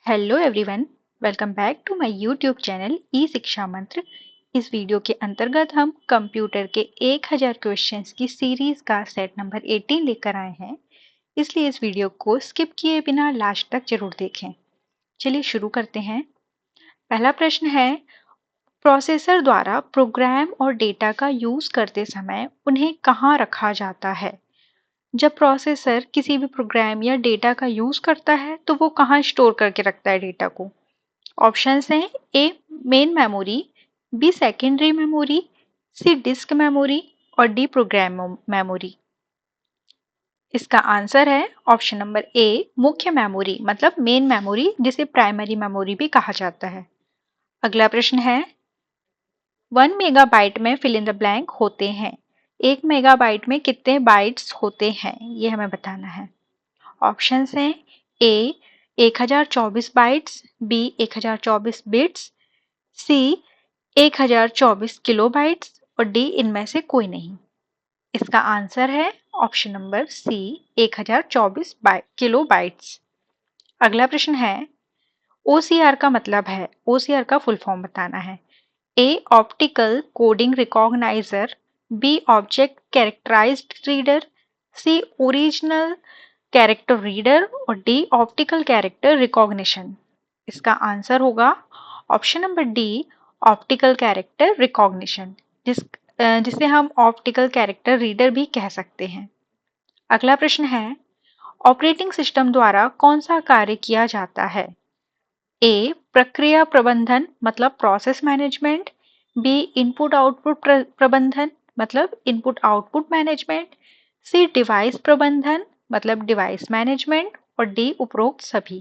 Hello everyone, welcome back to my YouTube channel E Shiksha Mantra. इस video के अंतर्गत हम कंप्यूटर के 1000 क्वेश्चंस की सीरीज का सेट नंबर 18 लेकर आए हैं। इसलिए इस वीडियो को स्किप किए बिना लास्ट तक जरूर देखें। चलिए शुरू करते हैं। पहला प्रश्न है, प्रोसेसर द्वारा प्रोग्राम और डेटा का यूज करते समय उन्हें कहाँ रखा जाता है? जब प्रोसेसर किसी भी प्रोग्राम या डेटा का यूज करता है तो वो कहाँ स्टोर करके रखता है डेटा को? ऑप्शंस हैं A main memory, B secondary memory, C disk memory और डी प्रोग्राम मेमोरी। इसका आंसर है ऑप्शन नंबर ए मुख्य मेमोरी, मतलब मेन मेमोरी, जिसे प्राइमरी मेमोरी भी कहा जाता है। अगला प्रश्न है, 1 मेगाबाइट में फिल इन द ब्लैंक होते हैं। 1 मेगाबाइट में कितने बाइट्स होते हैं, ये हमें बताना है। ऑप्शंस हैं ए 1024 बाइट्स, बी 1024 बिट्स, सी 1024 किलोबाइट्स और डी इनमें से कोई नहीं। इसका आंसर है ऑप्शन नंबर सी 1024 किलोबाइट्स। अगला प्रश्न है, ओसीआर का मतलब है, ओसीआर का फुल फॉर्म बताना है। A optical coding recognizer, B object characterized reader, C original character reader और डी ऑप्टिकल कैरेक्टर रिकॉग्निशन। इसका आंसर होगा option number D optical character recognition, जिसे हम ऑप्टिकल कैरेक्टर रीडर भी कह सकते हैं। अगला प्रश्न है, ऑपरेटिंग सिस्टम द्वारा कौन सा कार्य किया जाता है? ए प्रक्रिया प्रबंधन, मतलब process management, B input output प्रबंधन, मतलब input output management, C device प्रबंधन, मतलब डिवाइस मैनेजमेंट और डी उपरोक्त सभी।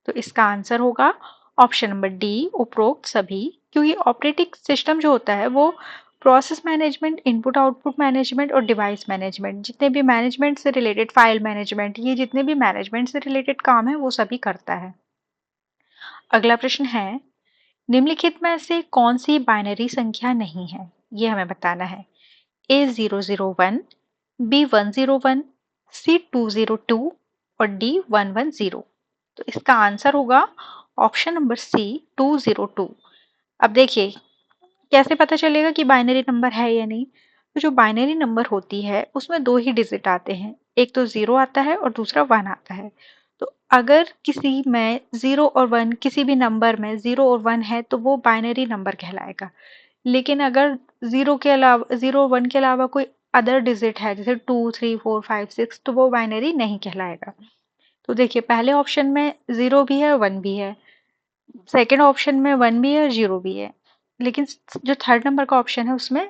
तो इसका आंसर होगा ऑप्शन नंबर डी उपरोक्त सभी, क्योंकि ऑपरेटिंग सिस्टम जो होता है वो process management, input output management और डिवाइस मैनेजमेंट, जितने भी मैनेजमेंट से रिलेटेड, फाइल मैनेजमेंट, ये जितने भी मैनेजमेंट से रिलेटेड काम है वो सभी करता है। अगला प्रश्न है, निम्नलिखित में से कौन सी बाइनरी संख्या नहीं है, ये हमें बताना है। A001, B101, C202 और D110। तो इसका आंसर होगा ऑप्शन नंबर सी 202। अब देखिए कैसे पता चलेगा कि बाइनरी नंबर है या नहीं। तो जो बाइनरी नंबर होती है उसमें दो ही डिजिट आते हैं, एक तो 0 आता है और दूसरा 1 आता है। तो अगर किसी में 0 और 1, किसी भी नंबर में 0 और 1 है तो वो बाइनरी नंबर कहलाएगा। लेकिन अगर 0 के अलावा, 0 1 के अलावा कोई अदर डिजिट है जैसे 2 3 4 5 6, तो वो बाइनरी नहीं कहलाएगा। तो देखिए पहले ऑप्शन में 0 भी है 1 भी है, सेकंड ऑप्शन में 1 भी है और 0 भी है, लेकिन जो थर्ड नंबर का ऑप्शन है उसमें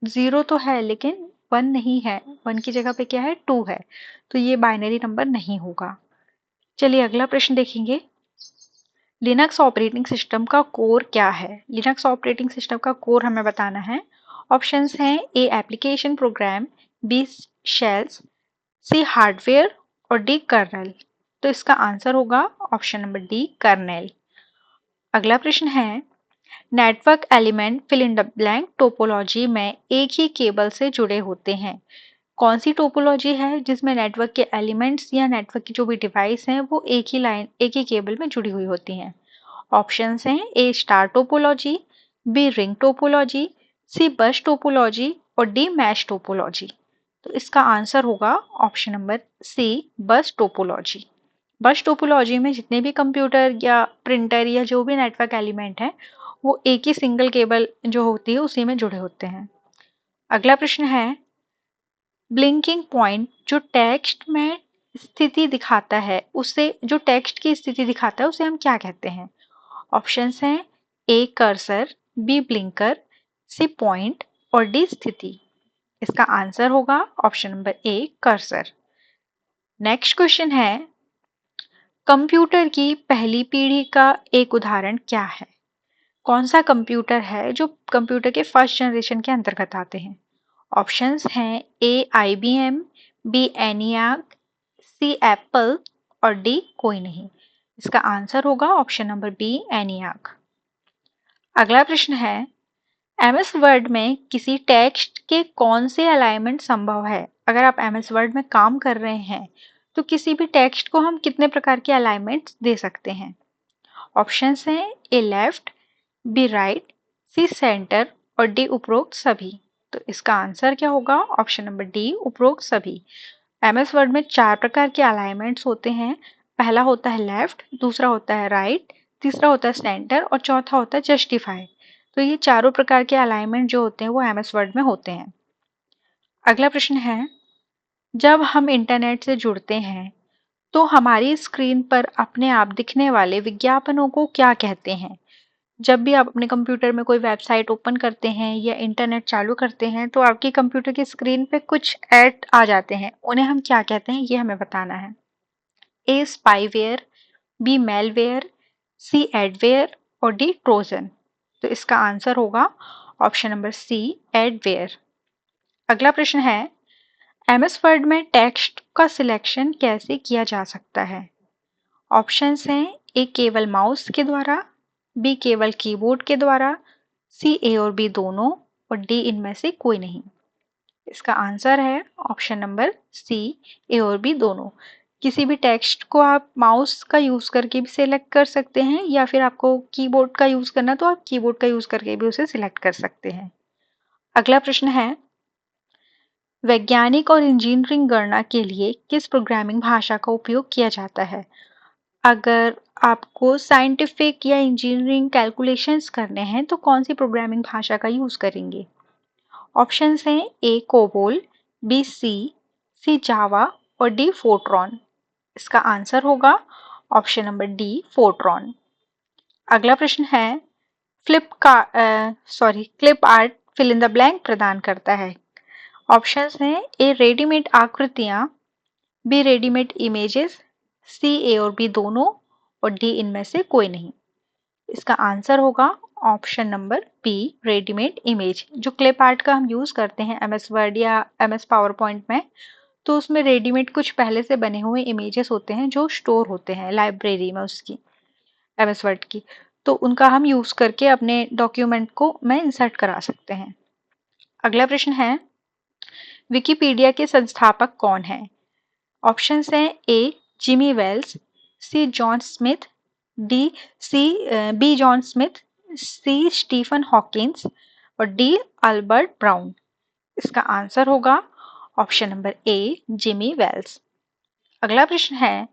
0 तो है लेकिन 1 नहीं है, 1 की जगह पे क्या है 2 है। तो ये बाइनरी नंबर नहीं होगा। चलिए अगला प्रश्न देखेंगे, लिनक्स ऑपरेटिंग सिस्टम का कोर क्या है? लिनक्स ऑपरेटिंग सिस्टम का कोर हमें बताना है। ऑप्शंस हैं ए एप्लीकेशन प्रोग्राम, बी शेल्स, सी हार्डवेयर और डी कर्नल। तो इसका आंसर होगा ऑप्शन नंबर डी कर्नेल। अगला प्रश्न है, network element fill in the blank topology में एक ही केबल से जुड़े होते हैं। कौन सी टोपोलॉजी है जिसमें नेटवर्क के एलिमेंट्स या नेटवर्क की जो भी डिवाइस हैं वो एक ही लाइन, एक ही केबल में जुड़ी हुई होती हैं? ऑप्शंस हैं A star topology, B ring topology, C bus topology और डी मैश टोपोलॉजी। तो इसका आंसर होगा option number C bus topology. बस टोपोलॉजी में जितने भी कंप्यूटर या प्रिंटर या जो भी नेटवर्क एलिमेंट है वो एक ही सिंगल केबल जो होती है उसी में जुड़े होते हैं। अगला प्रश्न है, ब्लिंकिंग पॉइंट जो टेक्स्ट में स्थिति दिखाता है, उसे जो टेक्स्ट की स्थिति दिखाता है उसे हम क्या कहते हैं? ऑप्शंस हैं A cursor, B blinker, C point और डी स्थिति। इसका आंसर होगा option number A cursor. Next question है, कंप्यूटर की पहली पीढ़ी का एक उदाहरण क्या है? कौन सा कंप्यूटर है जो कंप्यूटर के फर्स्ट जनरेशन के अंतर्गत आते हैं? ऑप्शंस हैं ए IBM, बी ENIAC, सी एप्पल और डी कोई नहीं। इसका आंसर होगा ऑप्शन नंबर बी ENIAC। अगला प्रश्न है, MS वर्ड में किसी टेक्स्ट के कौन से अलाइनमेंट संभव है? अगर आप MS वर्ड में काम कर रहे हैं तो किसी भी टेक्स्ट को हम कितने प्रकार के अलाइनमेंट्स दे सकते हैं? ऑप्शंस हैं A left, B right, C centre और डी उपरोक्त सभी। तो इसका आंसर क्या होगा? ऑप्शन नंबर डी उपरोक्त सभी। एमएस वर्ड में 4 प्रकार के अलाइनमेंट्स होते हैं। पहला होता है लेफ्ट, दूसरा होता है राइट, तीसरा होता है सेंटर और चौथा होता है जस्टिफाई। तो ये चारों प्रकार के अलाइनमेंट जो होते हैं वो एमएस वर्ड में होते हैं। अगला प्रश्न है, जब हम इंटरनेट से जुड़ते हैं तो हमारी स्क्रीन पर अपने आप दिखने वाले विज्ञापनों को क्या कहते हैं? जब भी आप अपने कंप्यूटर में कोई वेबसाइट ओपन करते हैं या इंटरनेट चालू करते हैं तो आपकी कंप्यूटर की स्क्रीन पे कुछ ऐड आ जाते हैं, उन्हें हम क्या कहते हैं ये हमें बताना है। ए स्पाईवेयर, बी मेलवेयर, सी एडवेयर और डी ट्रोजन। तो इसका आंसर होगा ऑप्शन नंबर सी एडवेयर। अगला प्रश्न है, एमएस वर्ड में टेक्स्ट का सिलेक्शन कैसे किया जा सकता है? ऑप्शंस हैं ए केवल माउस के द्वारा, बी केवल कीबोर्ड के द्वारा, सी ए और बी दोनों और डी इनमें से कोई नहीं। इसका आंसर है ऑप्शन नंबर सी ए और बी दोनों। किसी भी टेक्स्ट को आप माउस का यूज करके भी सिलेक्ट कर सकते हैं या फिर आपको कीबोर्ड का यूज करना तो आप कीबोर्ड का यूज करके भी उसे सिलेक्ट कर सकते हैं। अगला प्रश्न है, वैज्ञानिक और इंजीनियरिंग गणना के लिए किस प्रोग्रामिंग भाषा का उपयोग किया जाता है? अगर आपको साइंटिफिक या इंजीनियरिंग कैलकुलेशंस करने हैं तो कौन सी प्रोग्रामिंग भाषा का यूज करेंगे? ऑप्शंस हैं ए कोबोल, बी सी जावा और डी फोर्ट्रॉन। इसका आंसर होगा ऑप्शन नंबर डी फोर्ट्रॉन। अगला प्रश्न है, clip art fill in the blank प्रदान करता है। ऑप्शंस हैं ए रेडीमेड आकृतियां, B readymade images, C A और बी दोनों और डी इनमें से कोई नहीं। इसका आंसर होगा option number B readymade image. जो क्लिप आर्ट का हम यूज करते हैं एमएस वर्ड या एमएस पावर पॉइंट में, तो उसमें रेडीमेड कुछ पहले से बने हुए इमेजेस होते हैं जो स्टोर होते हैं लाइब्रेरी में उसकी, एमएस वर्ड की। तो उनका हम यूज करके अपने डॉक्यूमेंट को में इंसर्ट करा सकते हैं। अगला प्रश्न है, विकिपीडिया के संस्थापक कौन है? ऑप्शंस हैं A Jimmy Wales, C John Smith, B John Smith, C Stephen Hawkins और डी अल्बर्ट ब्राउन। इसका आंसर होगा option number A Jimmy Wales. अगला प्रश्न है,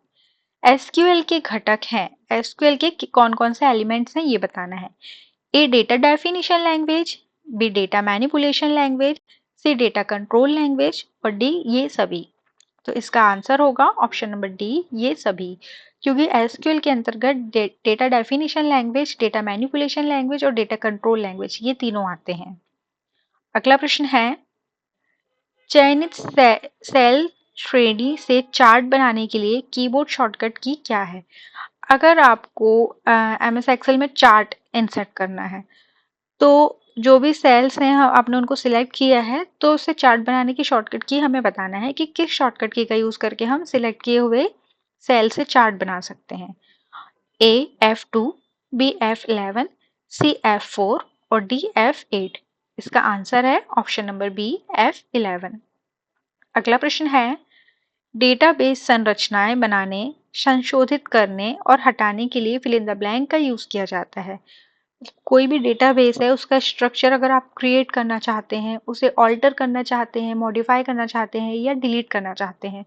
एसक्यूएल के घटक हैं, एसक्यूएल के कौन कौन से एलिमेंट्स हैं ये बताना है। A data definition language, B data manipulation language, C data control language और डी ये सभी। तो इसका आंसर होगा ऑप्शन नंबर डी ये सभी, क्योंकि एसक्यूएल के अंतर्गत data definition language, data manipulation language और डेटा कंट्रोल लैंग्वेज ये तीनों आते हैं। अगला प्रश्न है, चयनित सेल श्रेणी से चार्ट बनाने के लिए कीबोर्ड शॉर्टकट की क्या है? अगर आपको एमएस एक्सेल में चार्ट इंसर्ट करना है तो जो भी सेल्स हैं आपने उनको सिलेक्ट किया है तो उससे चार्ट बनाने की शॉर्टकट की हमें बताना है कि किस शॉर्टकट की का यूज करके हम सिलेक्ट किए हुए सेल से चार्ट बना सकते हैं। ए F2, बी F11, सी F4 और डी F8। इसका आंसर है ऑप्शन नंबर बी F11। अगला प्रश्न है, डेटाबेस संरचनाएं बनाने, संशोधित करने और हटाने के लिए फिल इन द ब्लैंक का यूज किया जाता है। कोई भी डेटाबेस है उसका स्ट्रक्चर अगर आप क्रिएट करना चाहते हैं, उसे ऑल्टर करना चाहते हैं, मॉडिफाई करना चाहते हैं या डिलीट करना चाहते हैं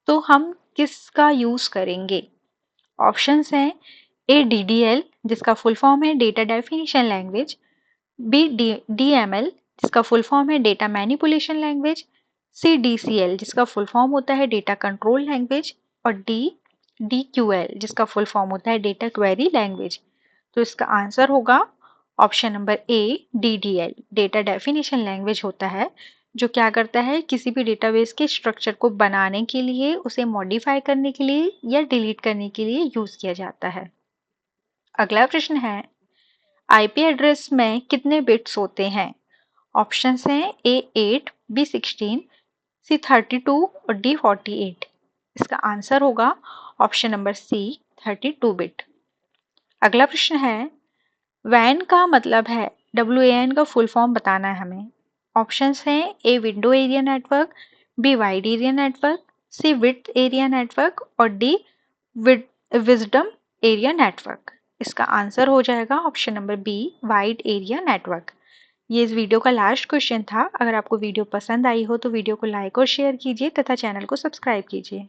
तो हम किसका यूज करेंगे? ऑप्शंस हैं ए DDL जिसका फुल फॉर्म है data definition language, B DML जिसका फुल फॉर्म है data manipulation language, C DCL जिसका फुल फॉर्म होता है डेटा कंट्रोल लैंग्वेज और डी DQL जिसका फुल फॉर्म होता है डेटा क्वेरी लैंग्वेज। तो इसका आंसर होगा option number A DDL, data definition language होता है जो क्या करता है, किसी भी डेटाबेस के स्ट्रक्चर को बनाने के लिए, उसे मॉडिफाई करने के लिए या डिलीट करने के लिए यूज किया जाता है। अगला प्रश्न है, आईपी एड्रेस में कितने बिट्स होते हैं? ऑप्शंस हैं ए 8, बी 16, सी 32 और डी 48। इसका आंसर होगा ऑप्शन नंबर सी 32 बिट। अगला प्रश्न है, वैन का मतलब है, WAN का फुल फॉर्म बताना है हमें। ऑप्शंस हैं A window area network, B wide area network, C width area network और डी विजडम एरिया नेटवर्क। इसका आंसर हो जाएगा option number B, wide area network. ये इस वीडियो का लास्ट क्वेश्चन था। अगर आपको वीडियो पसंद आई हो तो वीडियो को लाइक और शेयर कीजिए तथा चैनल को सब्सक्राइब कीजिए।